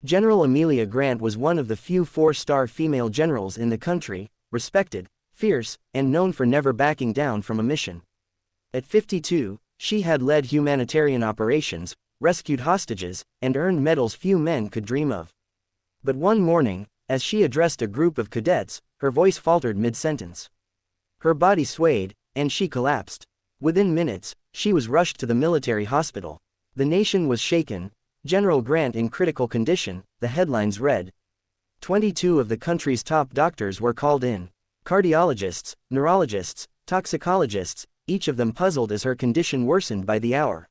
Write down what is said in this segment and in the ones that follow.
General Amelia Grant was one of the few four-star female generals in the country, respected, fierce, and known for never backing down from a mission. At 52, she had led humanitarian operations, rescued hostages, and earned medals few men could dream of. But one morning, as she addressed a group of cadets, her voice faltered mid-sentence. Her body swayed, and she collapsed. Within minutes, she was rushed to the military hospital. The nation was shaken. General Grant in critical condition, the headlines read. 22 of the country's top doctors were called in. Cardiologists, neurologists, toxicologists, each of them puzzled as her condition worsened by the hour.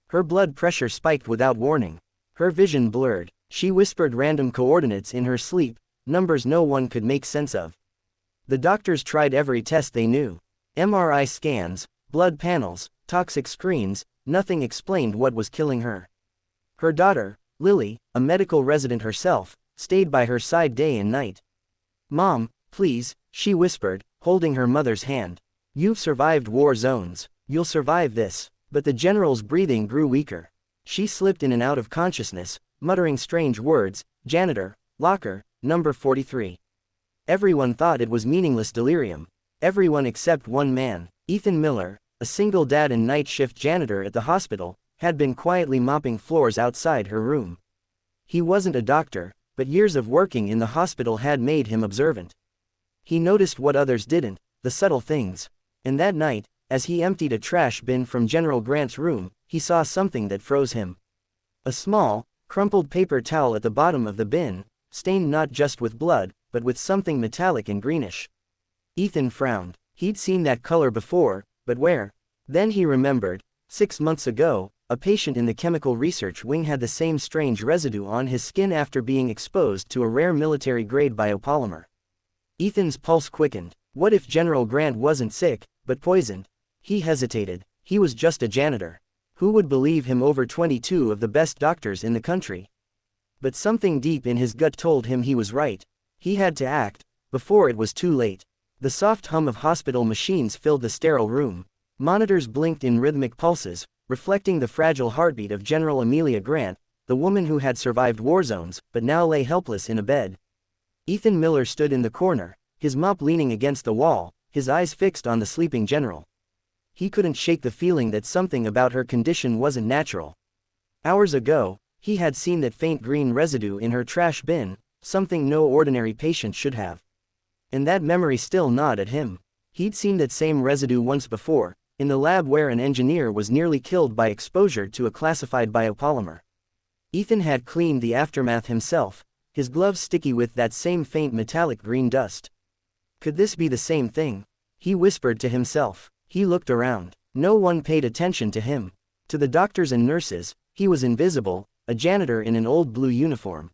Her blood pressure spiked without warning. Her vision blurred. She whispered random coordinates in her sleep, numbers no one could make sense of. The doctors tried every test they knew. MRI scans, blood panels, toxic screens, nothing explained what was killing her. Her daughter, Lily, a medical resident herself, stayed by her side day and night. "Mom, please," she whispered, holding her mother's hand. "You've survived war zones. You'll survive this." But the general's breathing grew weaker. She slipped in and out of consciousness, muttering strange words, "Janitor, locker, number 43. Everyone thought it was meaningless delirium. Everyone except one man. Ethan Miller, a single dad and night shift janitor at the hospital, had been quietly mopping floors outside her room. He wasn't a doctor, but years of working in the hospital had made him observant. He noticed what others didn't, the subtle things. And that night, as he emptied a trash bin from General Grant's room, he saw something that froze him. A small, crumpled paper towel at the bottom of the bin, stained not just with blood, but with something metallic and greenish. Ethan frowned. He'd seen that color before, but where? Then he remembered, 6 months ago, a patient in the chemical research wing had the same strange residue on his skin after being exposed to a rare military-grade biopolymer. Ethan's pulse quickened. What if General Grant wasn't sick, but poisoned? He hesitated. He was just a janitor. Who would believe him over 22 of the best doctors in the country? But something deep in his gut told him he was right. He had to act, before it was too late. The soft hum of hospital machines filled the sterile room. Monitors blinked in rhythmic pulses, reflecting the fragile heartbeat of General Amelia Grant, the woman who had survived war zones, but now lay helpless in a bed. Ethan Miller stood in the corner, his mop leaning against the wall, his eyes fixed on the sleeping general. He couldn't shake the feeling that something about her condition wasn't natural. Hours ago, he had seen that faint green residue in her trash bin, something no ordinary patient should have. And that memory still gnawed at him. He'd seen that same residue once before, in the lab where an engineer was nearly killed by exposure to a classified biopolymer. Ethan had cleaned the aftermath himself, his gloves sticky with that same faint metallic green dust. Could this be the same thing? He whispered to himself. He looked around. No one paid attention to him. To the doctors and nurses, he was invisible, a janitor in an old blue uniform.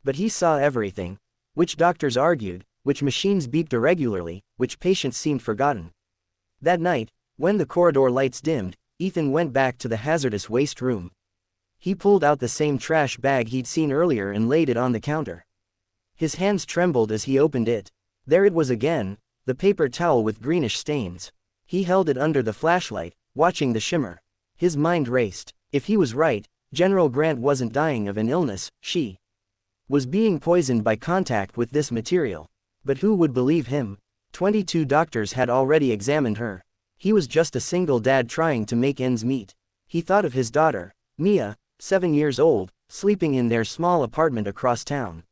But he saw everything. Which doctors argued, which machines beeped irregularly, which patients seemed forgotten. That night, when the corridor lights dimmed, Ethan went back to the hazardous waste room. He pulled out the same trash bag he'd seen earlier and laid it on the counter. His hands trembled as he opened it. There it was again, the paper towel with greenish stains. He held it under the flashlight, watching the shimmer. His mind raced. If he was right, General Grant wasn't dying of an illness, she was being poisoned by contact with this material. But who would believe him? 22 doctors had already examined her. He was just a single dad trying to make ends meet. He thought of his daughter, Mia, 7 years old, sleeping in their small apartment across town.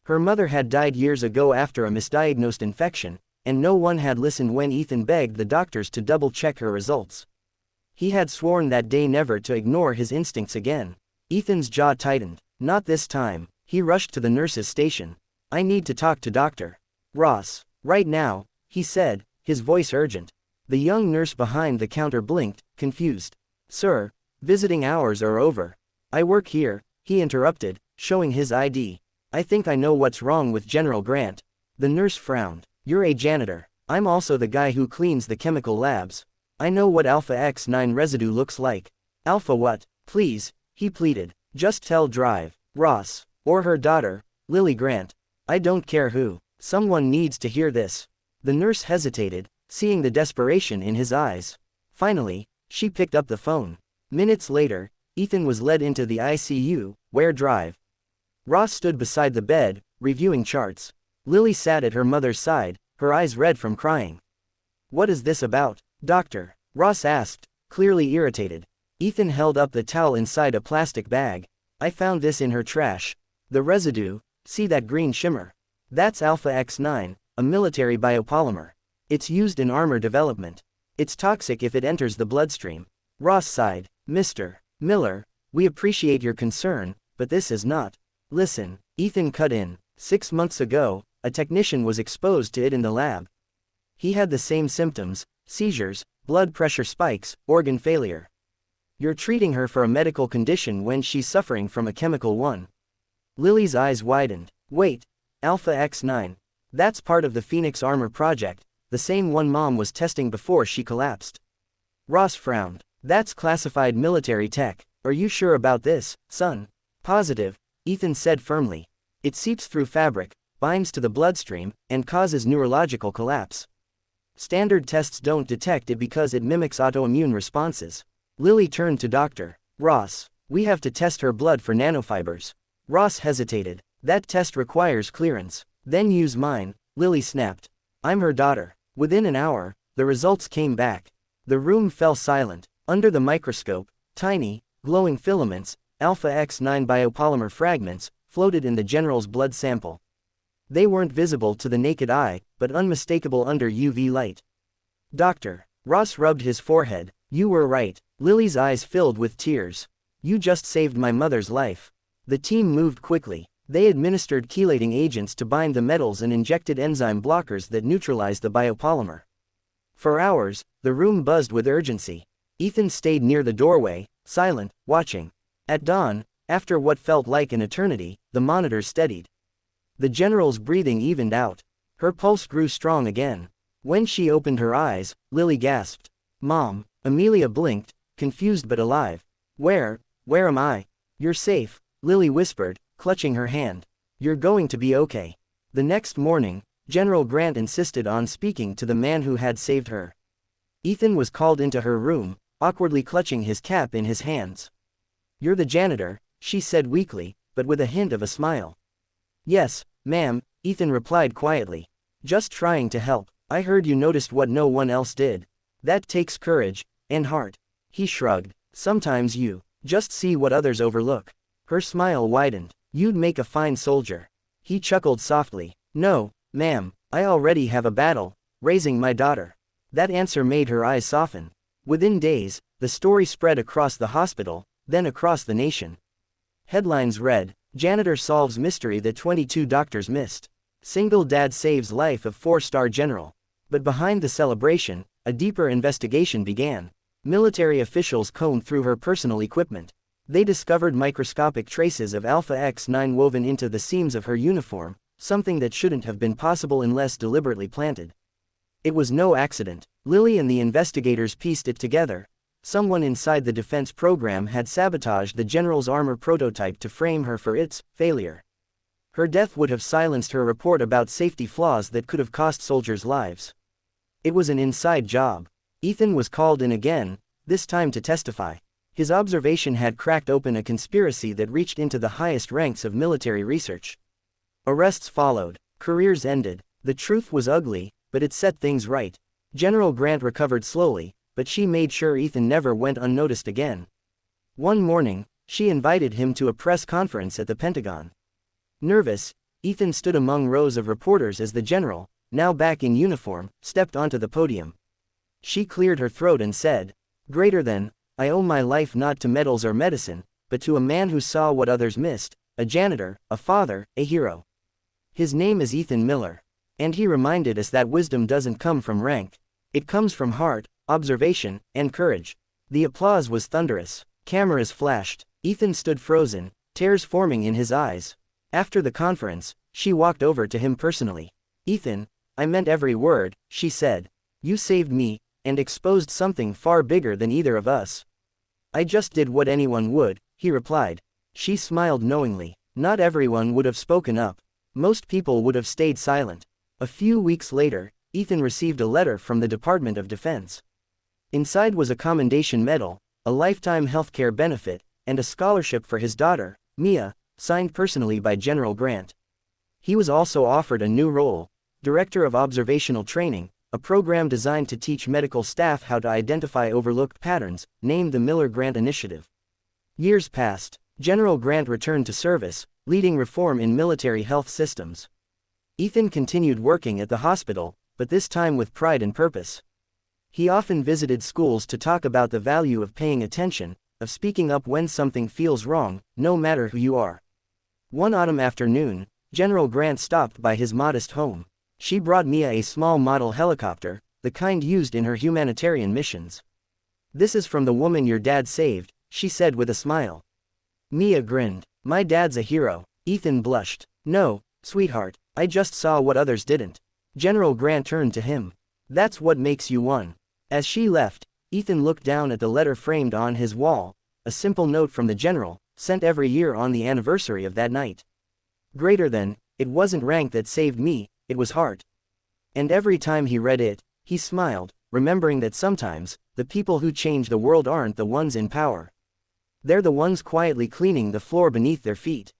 Her mother had died years ago after a misdiagnosed infection, and no one had listened when Ethan begged the doctors to double-check her results. He had sworn that day never to ignore his instincts again. Ethan's jaw tightened. Not this time. He rushed to the nurse's station. "I need to talk to Dr. Ross. Right now," he said, his voice urgent. The young nurse behind the counter blinked, confused. "Sir, visiting hours are over. I work here," he interrupted, showing his ID. "I think I know what's wrong with General Grant." The nurse frowned. "You're a janitor. I'm also the guy who cleans the chemical labs. I know what Alpha X9 residue looks like." "Alpha what? Please," he pleaded. "Just tell Drive Ross, or her daughter, Lily Grant. I don't care who. Someone needs to hear this." The nurse hesitated, seeing the desperation in his eyes. Finally, she picked up the phone. Minutes later, Ethan was led into the ICU, where Drive Ross stood beside the bed, reviewing charts. Lily sat at her mother's side, her eyes red from crying. "What is this about, doctor?" Ross asked, clearly irritated. Ethan held up the towel inside a plastic bag. "I found this in her trash. The residue, see that green shimmer? That's Alpha X9, a military biopolymer. It's used in armor development. It's toxic if it enters the bloodstream." Ross sighed. "Mr. Miller, we appreciate your concern, but this is not." "Listen," Ethan cut in. 6 months ago, a technician was exposed to it in the lab. He had the same symptoms: seizures, blood pressure spikes, organ failure. You're treating her for a medical condition when she's suffering from a chemical one." Lily's eyes widened. "Wait, Alpha X9. That's part of the Phoenix Armor project, the same one Mom was testing before she collapsed." Ross frowned. "That's classified military tech. Are you sure about this, son?" "Positive," Ethan said firmly. "It seeps through fabric, binds to the bloodstream, and causes neurological collapse. Standard tests don't detect it because it mimics autoimmune responses." Lily turned to Dr. Ross. "We have to test her blood for nanofibers." Ross hesitated. "That test requires clearance." "Then use mine," Lily snapped. "I'm her daughter." Within an hour, the results came back. The room fell silent. Under the microscope, tiny, glowing filaments, Alpha X9 biopolymer fragments, floated in the general's blood sample. They weren't visible to the naked eye, but unmistakable under UV light. "Doctor," Ross rubbed his forehead, "you were right." Lily's eyes filled with tears. "You just saved my mother's life." The team moved quickly. They administered chelating agents to bind the metals and injected enzyme blockers that neutralized the biopolymer. For hours, the room buzzed with urgency. Ethan stayed near the doorway, silent, watching. At dawn, after what felt like an eternity, the monitors steadied. The general's breathing evened out. Her pulse grew strong again. When she opened her eyes, Lily gasped. "Mom." Amelia blinked, confused but alive. Where am I?" "You're safe," Lily whispered, clutching her hand. "You're going to be okay." The next morning, General Grant insisted on speaking to the man who had saved her. Ethan was called into her room, awkwardly clutching his cap in his hands. "You're the janitor," she said weakly, but with a hint of a smile. "Yes, ma'am," Ethan replied quietly. "Just trying to help. I heard you noticed what no one else did. That takes courage, and heart." He shrugged. "Sometimes you just see what others overlook." Her smile widened. "You'd make a fine soldier." He chuckled softly. "No, ma'am, I already have a battle, raising my daughter." That answer made her eyes soften. Within days, the story spread across the hospital, then across the nation. Headlines read, "Janitor solves mystery that 22 doctors missed." "Single dad saves life of 4-star general." But behind the celebration, a deeper investigation began. Military officials combed through her personal equipment. They discovered microscopic traces of Alpha X9 woven into the seams of her uniform, something that shouldn't have been possible unless deliberately planted. It was no accident. Lily and the investigators pieced it together. Someone inside the defense program had sabotaged the general's armor prototype to frame her for its failure. Her death would have silenced her report about safety flaws that could have cost soldiers' lives. It was an inside job. Ethan was called in again, this time to testify. His observation had cracked open a conspiracy that reached into the highest ranks of military research. Arrests followed. Careers ended. The truth was ugly, but it set things right. General Grant recovered slowly, but she made sure Ethan never went unnoticed again. One morning, she invited him to a press conference at the Pentagon. Nervous, Ethan stood among rows of reporters as the general, now back in uniform, stepped onto the podium. She cleared her throat and said, "Greater than, I owe my life not to medals or medicine, but to a man who saw what others missed, a janitor, a father, a hero. His name is Ethan Miller." And he reminded us that wisdom doesn't come from rank. It comes from heart, observation, and courage. The applause was thunderous. Cameras flashed. Ethan stood frozen, tears forming in his eyes. After the conference, she walked over to him personally. "Ethan, I meant every word," she said. "You saved me, and exposed something far bigger than either of us." "I just did what anyone would," he replied. She smiled knowingly. Not everyone would have spoken up. Most people would have stayed silent. A few weeks later, Ethan received a letter from the Department of Defense. Inside was a commendation medal, a lifetime healthcare benefit, and a scholarship for his daughter, Mia, signed personally by General Grant. He was also offered a new role, Director of Observational Training, a program designed to teach medical staff how to identify overlooked patterns, named the Miller-Grant Initiative. Years passed. General Grant returned to service, leading reform in military health systems. Ethan continued working at the hospital, but this time with pride and purpose. He often visited schools to talk about the value of paying attention, of speaking up when something feels wrong, no matter who you are. One autumn afternoon, General Grant stopped by his modest home. She brought Mia a small model helicopter, the kind used in her humanitarian missions. "This is from the woman your dad saved," she said with a smile. Mia grinned. "My dad's a hero." Ethan blushed. "No, sweetheart, I just saw what others didn't." General Grant turned to him. "That's what makes you one." As she left, Ethan looked down at the letter framed on his wall, a simple note from the general, sent every year on the anniversary of that night. Greater than, "It wasn't rank that saved me, it was heart." And every time he read it, he smiled, remembering that sometimes, the people who change the world aren't the ones in power. They're the ones quietly cleaning the floor beneath their feet.